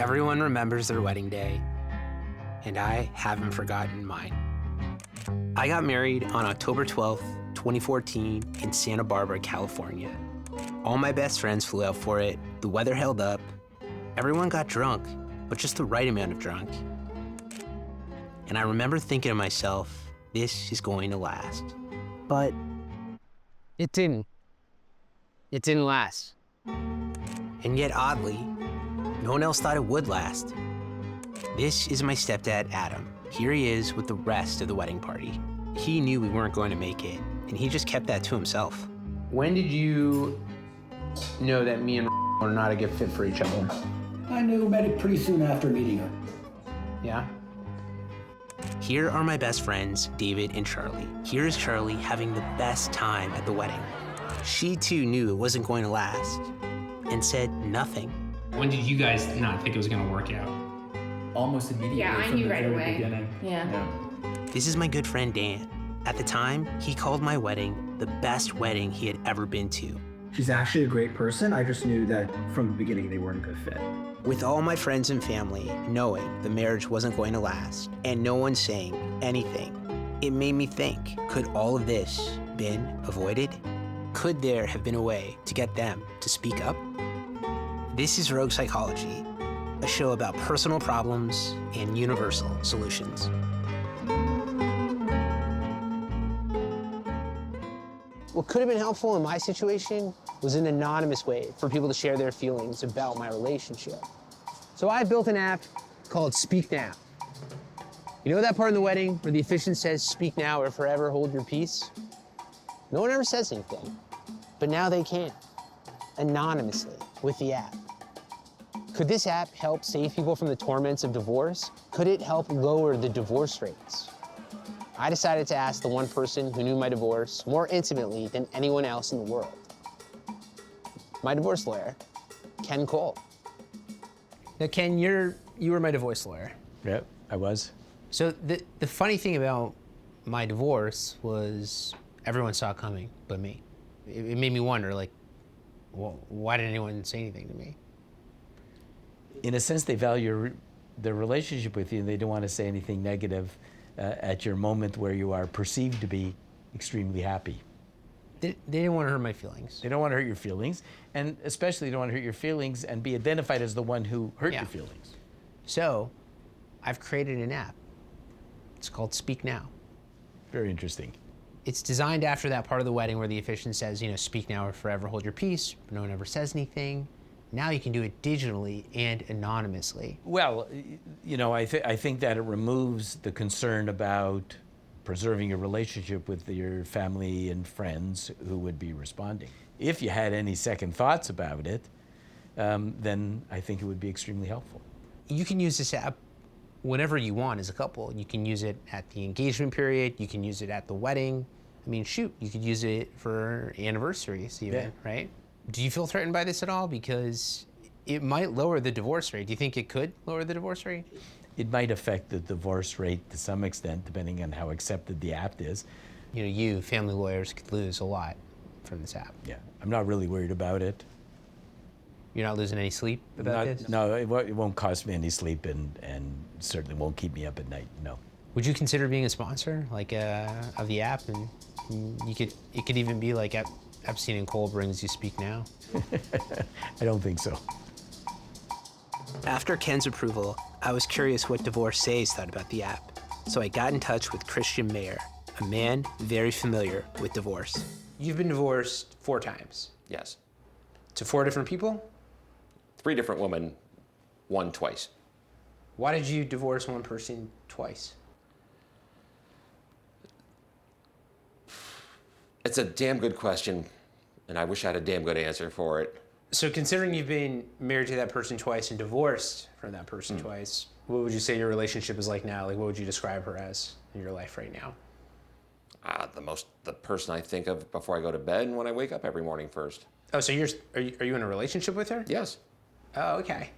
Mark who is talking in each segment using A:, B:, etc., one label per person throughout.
A: Everyone remembers their wedding day, and I haven't forgotten mine. I got married on October 12th, 2014 in Santa Barbara, California. All my best friends flew out for it, the weather held up, everyone got drunk, but just the right amount of drunk. And I remember thinking to myself, this is going to last. But it didn't. It didn't last. And yet, oddly, no one else thought it would last. This is my stepdad, Adam. Here he is with the rest of the wedding party. He knew we weren't going to make it, and he just kept that to himself. When did you know that me and were not a good fit for each other?
B: I knew about it pretty soon after meeting her.
A: Yeah? Here are my best friends, David and Charlie. Here's Charlie having the best time at the wedding. She too knew it wasn't going to last and said nothing.
C: When did you guys not think it was going to work out?
D: Almost immediately.
E: Yeah, I
D: from
E: knew
D: the
E: right
D: very
E: away.
D: beginning.
E: Yeah.
A: This is my good friend Dan. At the time, he called my wedding the best wedding he had ever been to.
B: She's actually a great person. I just knew that from the beginning they weren't a good fit.
A: With all my friends and family knowing the marriage wasn't going to last and no one saying anything, it made me think, could all of this been avoided? Could there have been a way to get them to speak up? This is Rogue Psychology, a show about personal problems and universal solutions. What could have been helpful in my situation was an anonymous way for people to share their feelings about my relationship. So I built an app called Speak Now. You know that part in the wedding where the officiant says, "Speak now or forever hold your peace"? No one ever says anything, but now they can, anonymously, with the app. Could this app help save people from the torments of divorce? Could it help lower the divorce rates? I decided to ask the one person who knew my divorce more intimately than anyone else in the world. My divorce lawyer, Ken Cole. Now, Ken, you were my divorce lawyer.
F: Yep, I was.
A: So the funny thing about my divorce was everyone saw it coming but me. It made me wonder, like, well, why didn't anyone say anything to me?
F: In a sense, they value their relationship with you, and they don't want to say anything negative at your moment where you are perceived to be extremely happy.
A: They didn't want to hurt my feelings.
F: They don't want to hurt your feelings, and especially they don't want to hurt your feelings and be identified as the one who hurt
A: Yeah.
F: your feelings.
A: So I've created an app. It's called Speak Now.
F: Very interesting.
A: It's designed after that part of the wedding where the officiant says, speak now or forever hold your peace, but no one ever says anything. Now you can do it digitally and anonymously.
F: Well, I think that it removes the concern about preserving your relationship with your family and friends who would be responding. If you had any second thoughts about it, then I think it would be extremely helpful.
A: You can use this app whenever you want as a couple. You can use it at the engagement period. You can use it at the wedding. I mean, shoot, you could use it for anniversaries even, right? Do you feel threatened by this at all? Because it might lower the divorce rate. Do you think it could lower the divorce rate?
F: It might affect the divorce rate to some extent, depending on how accepted the app is.
A: You, family lawyers, could lose a lot from this app.
F: Yeah, I'm not really worried about it.
A: You're not losing any sleep about this?
F: No, it won't cost me any sleep and certainly won't keep me up at night, no.
A: Would you consider being a sponsor, like, of the app? And it could even be like Epstein and Cole brings you Speak Now?
F: I don't think so.
A: After Ken's approval, I was curious what divorcees thought about the app. So I got in touch with Christian Mayer, a man very familiar with divorce. You've been divorced 4 times.
G: Yes.
A: To 4 different people?
G: 3 different women, 1 twice.
A: Why did you divorce one person twice?
G: It's a damn good question, and I wish I had a damn good answer for it.
A: So considering you've been married to that person twice and divorced from that person twice, what would you say your relationship is like now? Like, what would you describe her as in your life right now?
G: The person I think of before I go to bed and when I wake up every morning first.
A: Oh, so are you in a relationship with her?
G: Yes.
A: Oh, okay.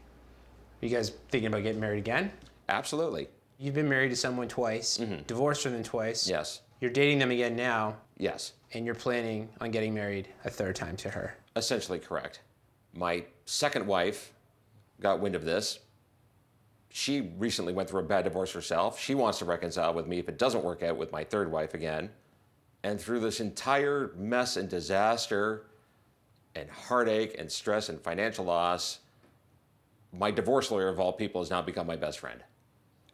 A: Are you guys thinking about getting married again?
G: Absolutely.
A: You've been married to someone twice, divorced from them twice.
G: Yes.
A: You're dating them again now.
G: Yes.
A: And you're planning on getting married a 3rd time to her.
G: Essentially correct. My second wife got wind of this She recently went through a bad divorce herself. She wants to reconcile with me if it doesn't work out with my third wife again. And through this entire mess and disaster and heartache and stress and financial loss, my divorce lawyer of all people has now become my best friend.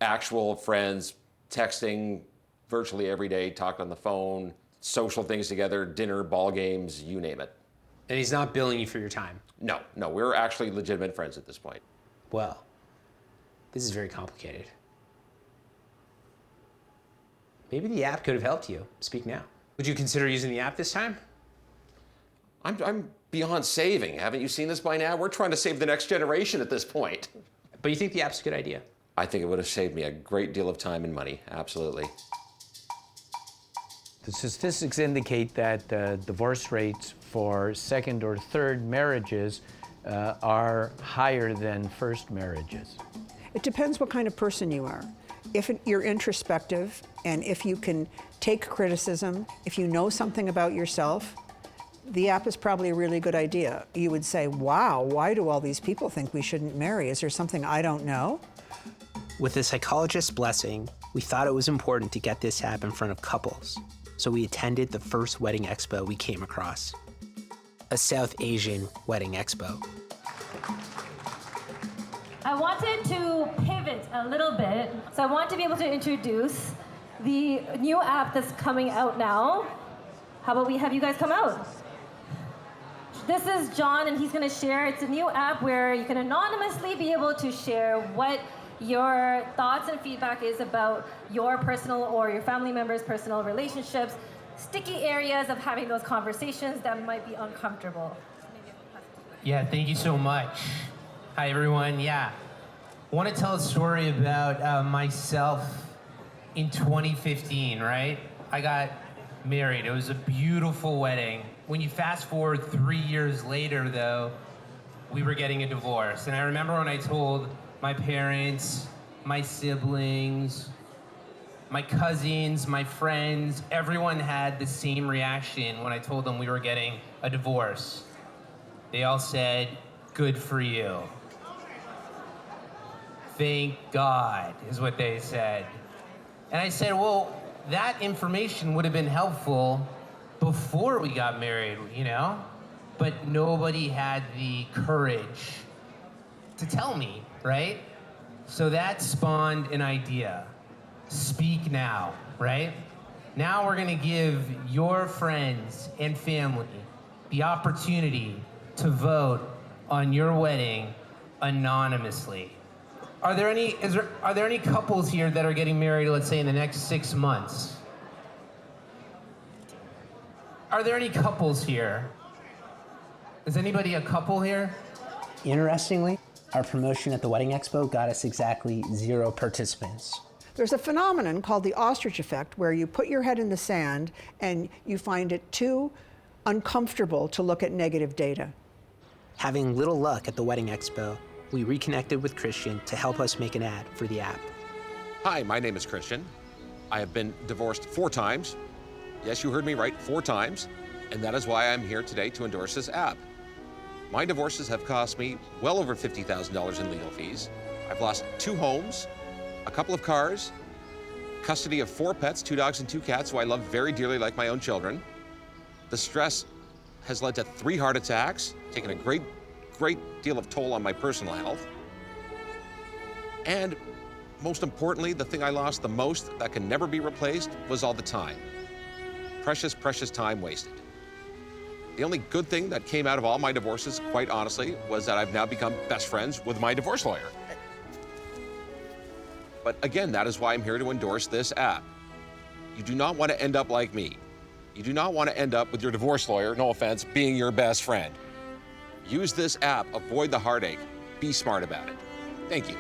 G: Actual friends, texting virtually every day, talk on the phone, social things together, dinner, ball games, you name it.
A: And he's not billing you for your time.
G: No, we're actually legitimate friends at this point.
A: Well, this is very complicated. Maybe the app could have helped you. Speak now. Would you consider using the app this time?
G: I'm beyond saving. Haven't you seen this by now? We're trying to save the next generation at this point.
A: But you think the app's a good idea?
G: I think it would have saved me a great deal of time and money, absolutely.
F: The statistics indicate that divorce rates for second or third marriages are higher than first marriages.
E: It depends what kind of person you are. If you're introspective and if you can take criticism, if you know something about yourself, the app is probably a really good idea. You would say, wow, why do all these people think we shouldn't marry? Is there something I don't know?
A: With the psychologist's blessing, we thought it was important to get this app in front of couples. So we attended the first wedding expo we came across, a South Asian wedding expo.
H: I wanted to pivot a little bit. So I want to be able to introduce the new app that's coming out now. How about we have you guys come out? This is Jon, and he's going to share. It's a new app where you can anonymously be able to share what your thoughts and feedback is about your personal or your family members' personal relationships, sticky areas of having those conversations that might be uncomfortable.
C: Yeah, thank you so much. Hi, everyone. Yeah. I want to tell a story about myself in 2015, right? I got married. It was a beautiful wedding. When you fast forward 3 years later, though, we were getting a divorce. And I remember when I told my parents, my siblings, my cousins, my friends, everyone had the same reaction when I told them we were getting a divorce. They all said, good for you. Thank God, is what they said. And I said, well, that information would have been helpful before we got married, you know? But nobody had the courage to tell me, right? So that spawned an idea. Speak now, right? Now we're gonna give your friends and family the opportunity to vote on your wedding anonymously. Are there any couples here that are getting married, let's say, in the next 6 months? Are there any couples here? Is anybody a couple here?
A: Interestingly, our promotion at the Wedding Expo got us exactly 0 participants.
E: There's a phenomenon called the ostrich effect where you put your head in the sand and you find it too uncomfortable to look at negative data.
A: Having little luck at the Wedding Expo, we reconnected with Christian to help us make an ad for the app.
G: Hi, my name is Christian. I have been divorced 4 times. Yes, you heard me right, 4 times. And that is why I'm here today to endorse this app. My divorces have cost me well over $50,000 in legal fees. I've lost 2 homes, a couple of cars, custody of 4 pets, 2 dogs and 2 cats who I love very dearly like my own children. The stress has led to 3 heart attacks, taken a great deal of toll on my personal health. And most importantly, the thing I lost the most that can never be replaced was all the time. Precious, precious time wasted. The only good thing that came out of all my divorces, quite honestly, was that I've now become best friends with my divorce lawyer. But again, that is why I'm here to endorse this app. You do not want to end up like me. You do not want to end up with your divorce lawyer, no offense, being your best friend. Use this app, avoid the heartache, be smart about it. Thank you.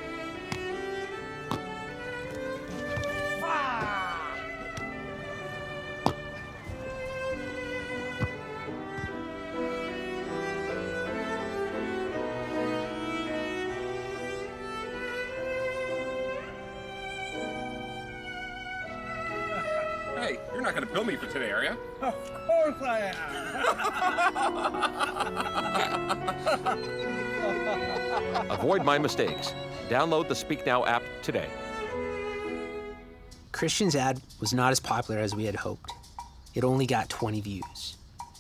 G: Hey, you're not going to bill me for today, are you?
I: Of course I am.
G: Avoid my mistakes. Download the Speak Now app today.
A: Christian's ad was not as popular as we had hoped. It only got 20 views.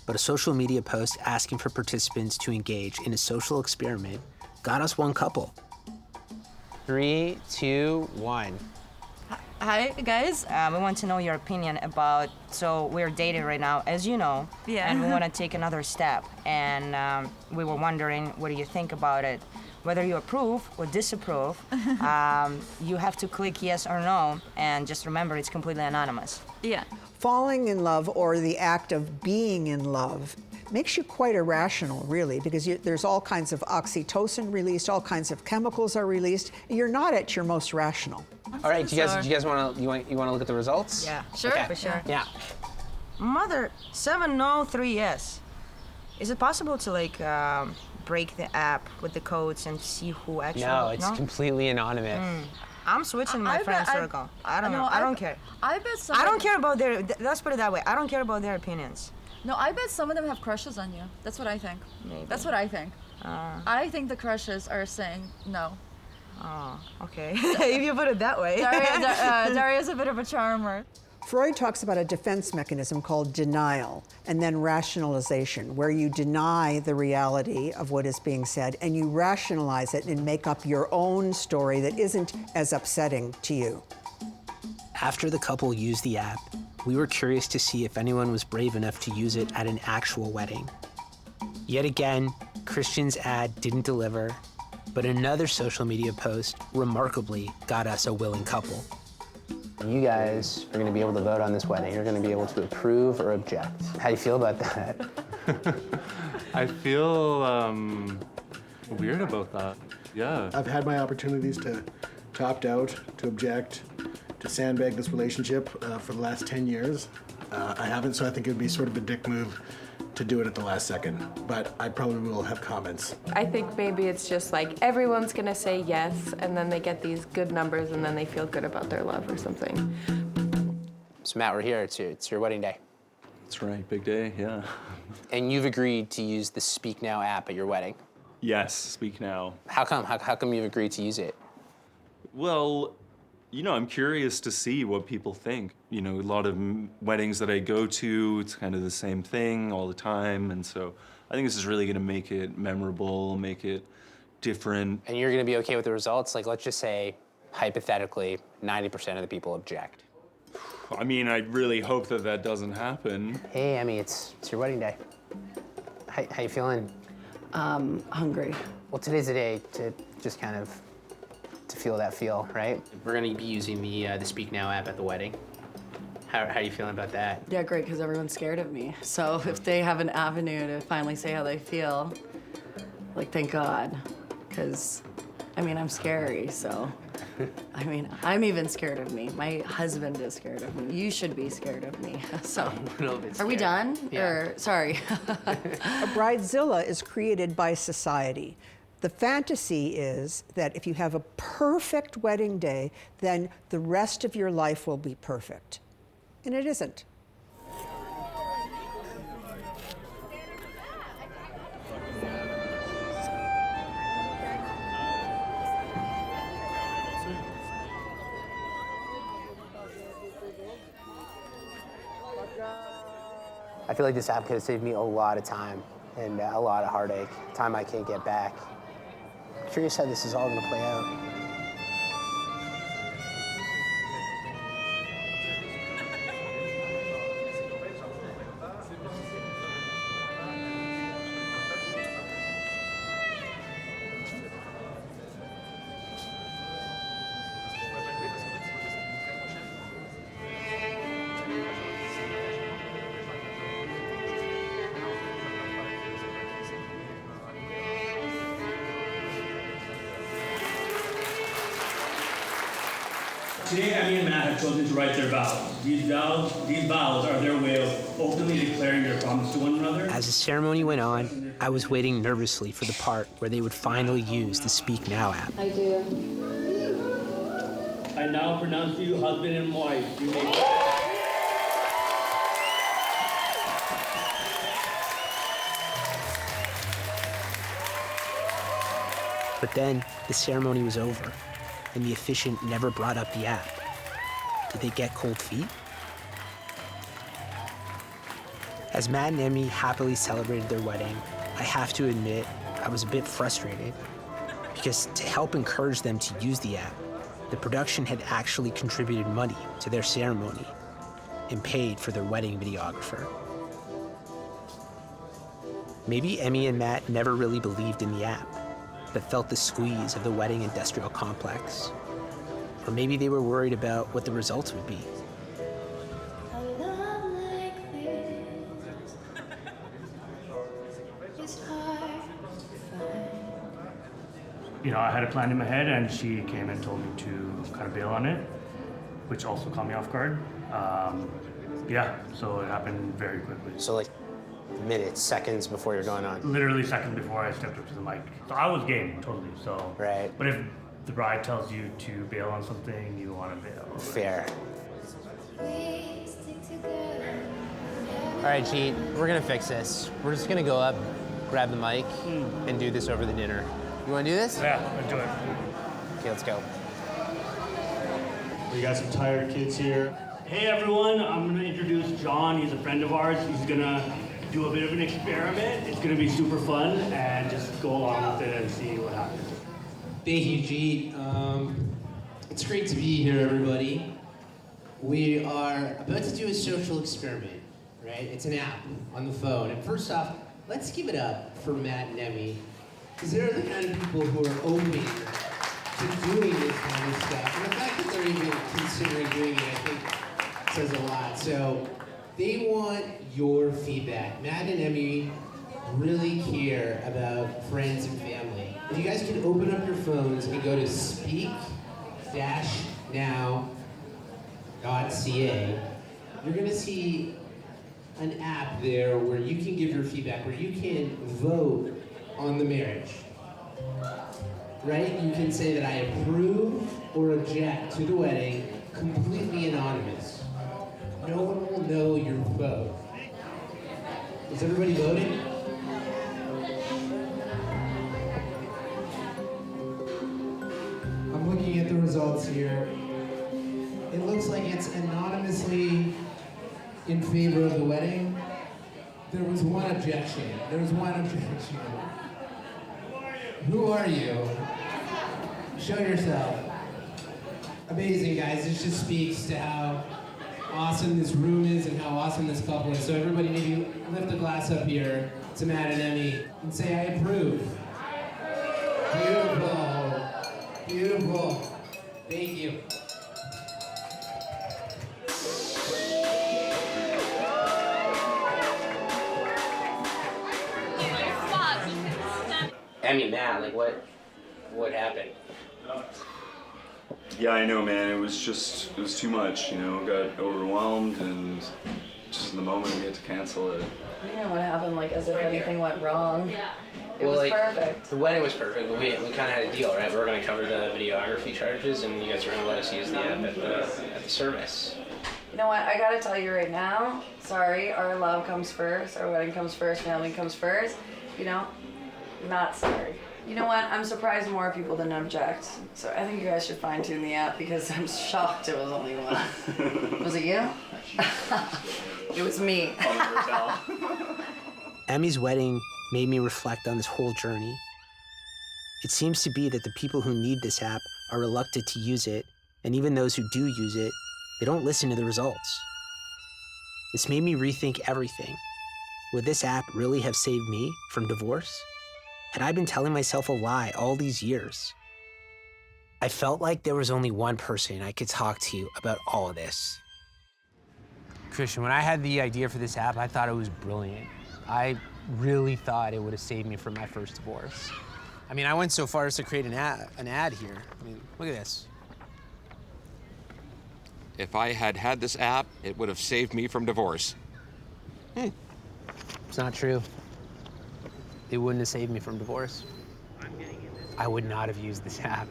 A: But a social media post asking for participants to engage in a social experiment got us one couple. 3, 2, 1.
I: Hi, guys. We want to know your opinion about, so we're dating right now, as you know.
J: Yeah.
I: And we want to take another step. And we were wondering, what do you think about it? Whether you approve or disapprove, you have to click yes or no, and just remember, it's completely anonymous.
J: Yeah.
E: Falling in love, or the act of being in love, makes you quite irrational, really, because there's all kinds of oxytocin released, all kinds of chemicals are released. You're not at your most rational.
A: All right, do you guys want to look at the results?
I: Yeah,
J: Sure.
A: Okay.
I: for sure.
A: Yeah.
I: Mother, 7 no, 3 yes. Is it possible to break the app with the codes and see who actually?
A: No, it's completely anonymous.
I: I'm switching my friend circle. I don't know. I don't care.
J: I bet some.
I: I don't care about their. Let's put it that way. I don't care about their opinions.
J: No, I bet some of them have crushes on you. That's what I think.
I: Maybe.
J: That's what I think. I think the crushes are saying no.
I: Oh, okay. If you put it that way.
J: Daria's a bit of a charmer.
E: Freud talks about a defense mechanism called denial and then rationalization, where you deny the reality of what is being said and you rationalize it and make up your own story that isn't as upsetting to you.
A: After the couple used the app, we were curious to see if anyone was brave enough to use it at an actual wedding. Yet again, Christian's ad didn't deliver, but another social media post remarkably got us a willing couple. You guys are going to be able to vote on this wedding. You're going to be able to approve or object. How do you feel about that?
K: I feel weird about that. Yeah.
L: I've had my opportunities to opt out, to object, to sandbag this relationship for the last 10 years. I haven't, so I think it would be sort of a dick move to do it at the last second, but I probably will have comments.
M: I think maybe it's just like everyone's gonna say yes, and then they get these good numbers, and then they feel good about their love or something.
A: So Matt, we're here. It's your wedding day.
K: That's right, big day, yeah.
A: And you've agreed to use the Speak Now app at your wedding.
K: Yes, Speak Now.
A: How come? How come you've agreed to use it?
K: Well, you know, I'm curious to see what people think. You know, a lot of weddings that I go to, it's kind of the same thing all the time. And so I think this is really going to make it memorable, make it different.
A: And you're going to be okay with the results? Like, let's just say, hypothetically, 90% of the people object.
K: I mean, I really hope that that doesn't happen.
A: Hey, Emmy, it's your wedding day. How you feeling?
M: Hungry.
A: Well, today's the day to just kind of to feel that feel, right? We're gonna be using the Speak Now app at the wedding. How are you feeling about that?
M: Yeah, great, because everyone's scared of me. So if they have an avenue to finally say how they feel, like, thank God. Because, I mean, I'm scary, so. I mean, I'm even scared of me. My husband is scared of me. You should be scared of me. So,
A: A little bit
M: are we
A: scared.
M: done?
A: Yeah.
M: Or, sorry.
E: A bridezilla is created by society. The fantasy is that if you have a perfect wedding day, then the rest of your life will be perfect. And it isn't.
A: I feel like this app could have saved me a lot of time and a lot of heartache, time I can't get back. Curious how this is all gonna play out.
N: Today, Emmy and Matt have chosen to write their vows. These vows are their way of openly declaring their promise to one another.
A: As the ceremony went on, I was waiting nervously for the part where they would finally use the Speak Now app.
M: I do.
N: I now pronounce you husband and wife. You may...
A: But then the ceremony was over, and the officiant never brought up the app. Did they get cold feet? As Matt and Emmy happily celebrated their wedding, I have to admit I was a bit frustrated, because to help encourage them to use the app, the production had actually contributed money to their ceremony and paid for their wedding videographer. Maybe Emmy and Matt never really believed in the app, but felt the squeeze of the wedding industrial complex. Or maybe they were worried about what the results would be.
N: You know, I had a plan in my head, and she came and told me to kind of bail on it, which also caught me off guard. Yeah, so it happened very quickly.
A: So like minutes, seconds before you're going on?
N: Literally seconds before I stepped up to the mic. So I was game, totally, so.
A: Right.
N: But if the bride tells you to bail on something, you want to bail.
A: Fair. All right, Cheat, we're gonna fix this. We're just gonna go up, grab the mic, and do this over the dinner. You wanna do this?
N: Yeah, let's do it.
A: Okay, let's go.
N: We got some tired kids here. Hey everyone, I'm gonna introduce Jon. He's a friend of ours. He's gonna do a bit of an experiment. It's gonna be super fun, and just go along with it and see what happens.
C: Thank you, Jeet. It's great to be here, everybody. We are about to do a social experiment, right? It's an app on the phone. And first off, let's give it up for Matt and Emmy, because they're the kind of people who are open to doing this kind of stuff. And the fact that they're even considering doing it, I think, says a lot. So they want your feedback. Matt and Emmy really care about friends and family. If you guys can open up your phones and go to speak-now.ca, you're gonna see an app there where you can give your feedback, where you can vote on the marriage. Right? You can say that I approve or object to the wedding, completely anonymous. No one will know your vote. Is everybody voting? I'm looking at the results here. It looks like it's anonymously in favor of the wedding. There was one objection. Who are you? Show yourself. Amazing, guys. This just speaks to how awesome this room is and how awesome this couple is. So everybody maybe lift a glass up here to Matt and Emmy and say, I approve. Beautiful. Beautiful. Thank you.
A: Emmy, Matt, like what happened?
K: Yeah, I know, man. It was too much, you know, got overwhelmed, and just in the moment we had to cancel it.
M: I don't know what happened, like as if anything went wrong. It was perfect.
A: The wedding was perfect, but we kind of had a deal, right? We were going to cover the videography charges, and you guys were going to let us use the app at the service.
M: You know what, I gotta tell you right now, sorry, our love comes first, our wedding comes first, family comes first, you know, not sorry. You know what, I'm surprised more people didn't object. So I think you guys should fine tune the app because I'm shocked it was only one. Was it you? It was me.
A: Emmy's wedding made me reflect on this whole journey. It seems to be that the people who need this app are reluctant to use it, and even those who do use it, they don't listen to the results. This made me rethink everything. Would this app really have saved me from divorce? Had I been telling myself a lie all these years? I felt like there was only one person I could talk to about all of this. Christian, when I had the idea for this app, I thought it was brilliant. I really thought it would have saved me from my first divorce. I mean, I went so far as to create an ad here. I mean, look at this.
G: If I had had this app, it would have saved me from divorce.
A: It's not true. It wouldn't have saved me from divorce. I would not have used this app.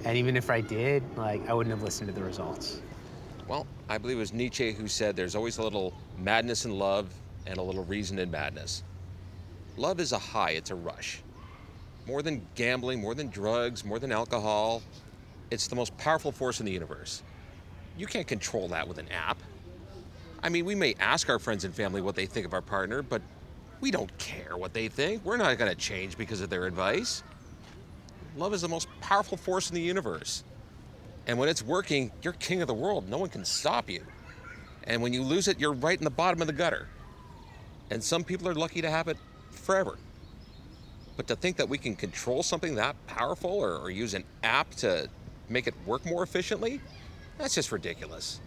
A: And even if I did, I wouldn't have listened to the results.
G: Well, I believe it was Nietzsche who said there's always a little madness in love and a little reason in madness. Love is a high, it's a rush. More than gambling, more than drugs, more than alcohol. It's the most powerful force in the universe. You can't control that with an app. I mean, we may ask our friends and family what they think of our partner, but we don't care what they think. We're not gonna change because of their advice. Love is the most powerful force in the universe. And when it's working, you're king of the world. No one can stop you. And when you lose it, you're right in the bottom of the gutter. And some people are lucky to have it forever. But to think that we can control something that powerful or use an app to make it work more efficiently, that's just ridiculous.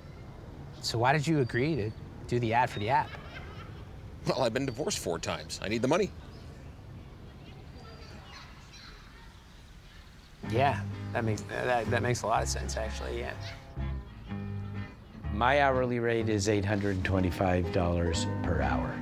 A: So why did you agree to do the ad for the app?
G: Well, I've been divorced 4 times. I need the money.
A: Yeah, that makes a lot of sense, actually, yeah.
F: My hourly rate is $825 per hour.